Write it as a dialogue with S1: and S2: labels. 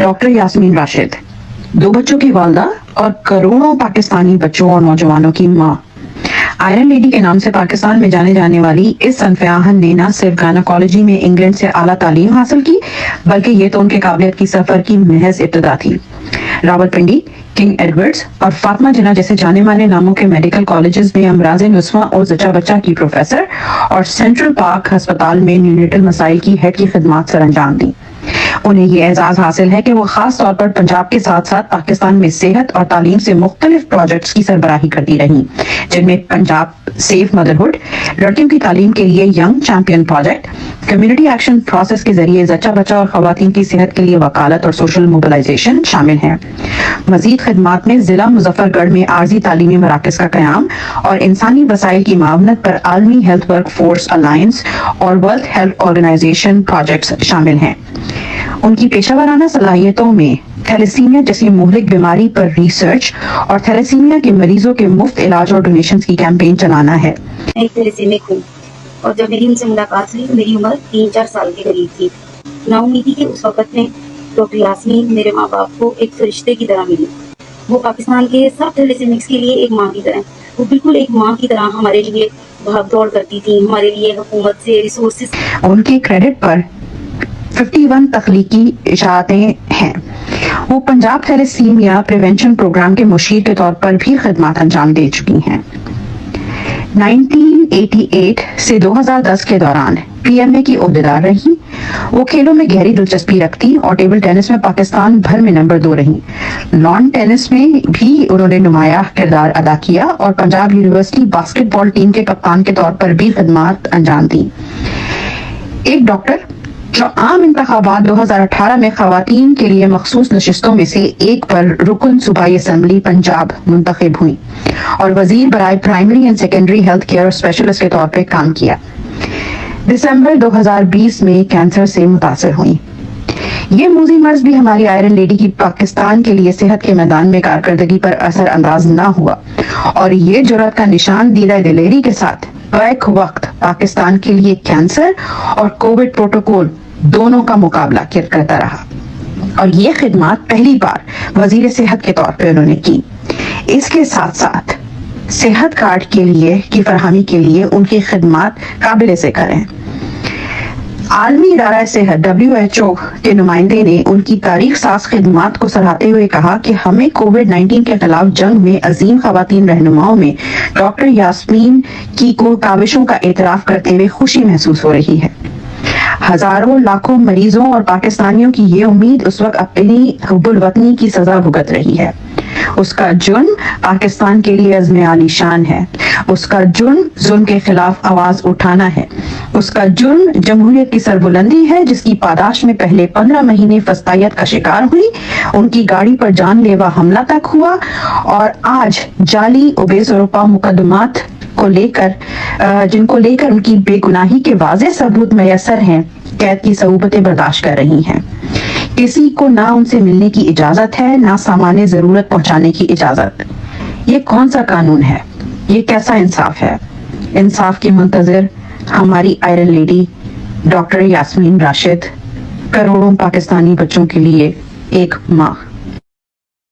S1: Doctor Yasmeen Rashid, 2 बच्चों की वालदा और करोड़ों पाकिस्तानी बच्चों और नौजवानों की मां। आयरन लेडी के नाम से पाकिस्तान में जाने जाने वाली इस सनफयाहन ने न सिर्फ गायनोकोलॉजी में इंग्लैंड से आला तालीम हासिल की, बल्कि ये तो उनके काबिलियत की सफर की महज इब्तिदा थी। रावलपिंडी, किंग एडवर्ड्स और फातिमा जिन्ना जैसे जाने माने नामों के मेडिकल कॉलेजेस में अमराज़े नुस्वा और जचा बच्चा की प्रोफेसर और सेंट्रल पार्क अस्पताल में न्यूनेटल मसाइल की हेड की खिदमत सर अंजाम दी। उन्हें ये एजाज हासिल है कि वो खास तौर पर पंजाब के साथ साथ पाकिस्तान में सेहत और तालीम से मुख्तलिफ प्रोजेक्ट्स की सरबराही करती रही, जिनमें पंजाब सेफ मदरहुड, लड़कियों की तालीम के लिए young champion project, community action process के जरिए जच्चा बच्चा और खवातीन की सेहत के लिए वकालत और सोशल मोबिलाइजेशन शामिल है। मजीद खिदमात में जिला मुजफ्फरगढ़ में आर्जी तालीमी मराकज का कयाम और इंसानी वसाइल की मावनत पर आलमी हेल्थ वर्क फोर्स अलायंस और वर्ल्ड हेल्थ ऑर्गेनाइजेशन प्रोजेक्ट्स शामिल हैं। उनकी पेशावराना सलाहियतों में थैलेसीमिया जैसी मुहलिक बीमारी पर रिसर्च और थैलेसीमिया के मरीजों के मुफ्त इलाज और डोनेशंस की कैंपेन चलाना है।
S2: मैं एक थैलेसीमिक हूँ और जब मेरी उनसे मुलाकात हुई मेरी उम्र 3-4 साल के करीब थी। नाउमीदी के उस वक्त में डॉक्टर यास्मीन मेरे माँ बाप को एक फरिश्ते की तरह मिली। वो पाकिस्तान के सब थैलेसीमिक्स के लिए एक माँ की तरह, वो बिल्कुल एक माँ की तरह हमारे लिए भाग दौड़ करती थी, हमारे लिए हुकूमत से रिसोर्सेज।
S1: उनके क्रेडिट पर 51 तख्लीकी इशाअतें हैं। वो पंजाब थैलेसीमिया प्रिवेंशन प्रोग्राम के मुशीर के तौर पर भी खिदमत अंजाम दे चुकी हैं। 1988 से 2010 के दौरान PMA की ओहदेदार रही। वो खेलों में गहरी दिलचस्पी रखती और टेबल टेनिस में पाकिस्तान भर में नंबर 2 रही। लॉन टेनिस में भी उन्होंने नुमाया किरदार अदा किया और पंजाब यूनिवर्सिटी बास्केटबॉल टीम के कप्तान के तौर पर भी खिदमत अंजाम दी। एक डॉक्टर जो आम इंतखाबात 2018 में खवातीन के लिए मखसूस नशिस्तों में से एक पर रुकन सूबाई असम्बली पंजाब मुंतखब हुई और वजीर बराए primary and secondary health care specialist के तौर पर काम किया। दिसंबर 2020 में कैंसर से मुतासर हुई। ये मूजी मर्ज भी हमारी आयरन लेडी की पाकिस्तान के लिए सेहत के मैदान में कारकर्दगी पर असर अंदाज न हुआ और ये जुर्रत का निशान दीदा दिलेरी के साथ बैक वक्त पाकिस्तान के लिए कैंसर और कोविड प्रोटोकॉल दोनों का मुकाबला करता रहा और ये खिदमत पहली बार वजीर सेहत के तौर पर उन्होंने की। इसके साथ साथ सेहत कार्ड के लिए की फरहमी के लिए उनकी खिदमत काबिल ज़िक्र हैं। आलमी इदारा सेहत WHO के नुमाइंदे ने उनकी तारीख साज खिदमत को सराहते हुए कहा कि हमें कोविड-19 के खिलाफ जंग में अजीम खवातीन रहनुमाओं में डॉक्टर यास्मीन की काविशों का एतराफ करते हुए खुशी महसूस हो रही है। हजारों लाखों मरीजों और पाकिस्तानियों की ये उम्मीद उस वक्त अपनी हुब्बुल वतनी की सजा भुगत रही है। उसका जुर्म पाकिस्तान के लिए अज़्म आलीशान है। उसका जुर्म जुल्म के खिलाफ आवाज उठाना है। उसका जुर्म जमहूरियत की सरबुलंदी है, जिसकी पादाश में पहले 15 महीने फस्तायत का शिकार हुई, उनकी गाड़ी पर जानलेवा हमला तक हुआ और आज जाली ओबेसोरोपा मुकदमात को लेकर जिनको लेकर उनकी बेगुनाही के वाज़ेह सबूत मैसर हैं, कैद की सऊबतें बर्दाश्त कर रही हैं। किसी को ना उनसे मिलने की इजाजत है, ना सामान्य जरूरत पहुंचाने की इजाजत। ये कौन सा कानून है? ये कैसा इंसाफ है? इंसाफ की मुंतजर हमारी iron lady doctor Yasmeen Rashid, करोड़ों पाकिस्तानी बच्चों के लिए एक माँ।